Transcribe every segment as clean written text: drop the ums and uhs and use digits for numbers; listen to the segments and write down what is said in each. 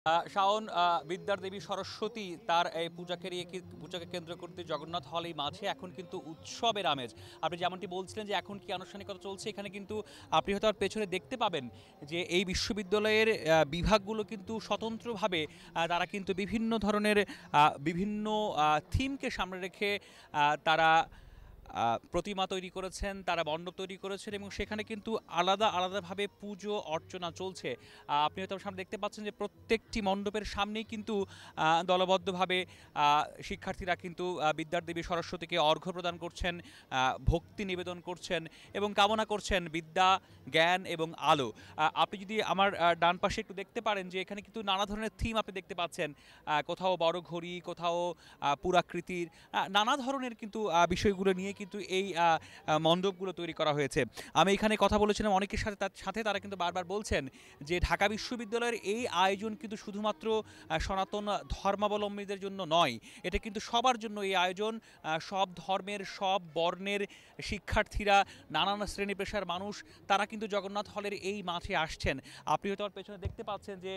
শাওন, বিদ্যার দেবী সরস্বতী তার এই পূজাকে কেন্দ্র করতে জগন্নাথ হল এই মাঝে এখন কিন্তু উৎসবের আমেজ। আপনি যেমনটি বলছিলেন যে এখন কি আনুষ্ঠানিকতা চলছে, এখানে কিন্তু আপনি হয়তো আর পেছনে দেখতে পাবেন যে এই বিশ্ববিদ্যালয়ের বিভাগগুলো কিন্তু স্বতন্ত্রভাবে তারা কিন্তু বিভিন্ন ধরনের বিভিন্ন থিমকে সামনে রেখে তারা প্রতিমা তৈরি করেছেন, তারা মণ্ডপ তৈরি করেছেন এবং সেখানে কিন্তু আলাদা আলাদাভাবে পুজো অর্চনা চলছে। আপনি হয়তো সামনে দেখতে পাচ্ছেন যে প্রত্যেকটি মণ্ডপের সামনেই কিন্তু দলবদ্ধভাবে শিক্ষার্থীরা কিন্তু বিদ্যার দেবী সরস্বতীকে অর্ঘ্য প্রদান করছেন, ভক্তি নিবেদন করছেন এবং কামনা করছেন বিদ্যা, জ্ঞান এবং আলো। আপনি যদি আমার ডান পাশে একটু দেখতে পারেন যে এখানে কিন্তু নানা ধরনের থিম আপনি দেখতে পাচ্ছেন। কোথাও বড় ঘড়ি, কোথাও পুরাকৃতির, নানা ধরনের কিন্তু বিষয়গুলো নিয়ে কিন্তু এই মণ্ডপগুলো তৈরি করা হয়েছে। আমি এখানে কথা বলেছিলাম অনেকের সাথে, তার সাথে তারা কিন্তু বারবার বলছেন যে ঢাকা বিশ্ববিদ্যালয়ের এই আয়োজন কিন্তু শুধুমাত্র সনাতন ধর্মাবলম্বীদের জন্য নয়, এটা কিন্তু সবার জন্য এই আয়োজন। সব ধর্মের, সব বর্ণের শিক্ষার্থীরা, নানান শ্রেণী পেশার মানুষ তারা কিন্তু জগন্নাথ হলের এই মাঠে আসছেন। আপনি হয়তো আর পেছনে দেখতে পাচ্ছেন যে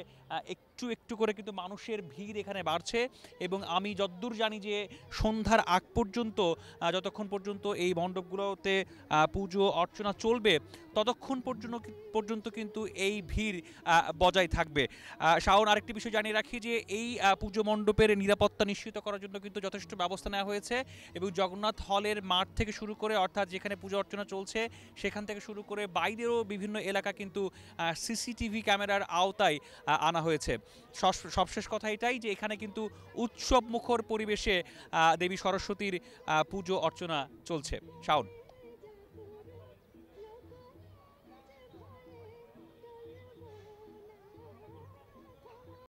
একটু একটু করে কিন্তু মানুষের ভিড় এখানে বাড়ছে এবং আমি যতদূর জানি যে সন্ধ্যার আগ পর্যন্ত, যতক্ষণ পর্যন্ত এই মণ্ডপগুলোতে পুজো অর্চনা চলবে ততক্ষণ পর্যন্ত কিন্তু এই ভিড় বজায় থাকবে। শাওন, আরেকটি বিষয় জানিয়ে রাখি যে এই পুজো মণ্ডপের নিরাপত্তা নিশ্চিত করার জন্য কিন্তু যথেষ্ট ব্যবস্থা নেওয়া হয়েছে এবং জগন্নাথ হলের মাঠ থেকে শুরু করে, অর্থাৎ যেখানে পুজো অর্চনা চলছে সেখান থেকে শুরু করে বাইরেও বিভিন্ন এলাকা কিন্তু সিসিটিভি ক্যামেরার আওতায় আনা হয়েছে। সবশেষ কথা এটাই যে এখানে কিন্তু উৎসব মুখর পরিবেশে দেবী সরস্বতীর পুজো অর্চনা চলছে। শাওন।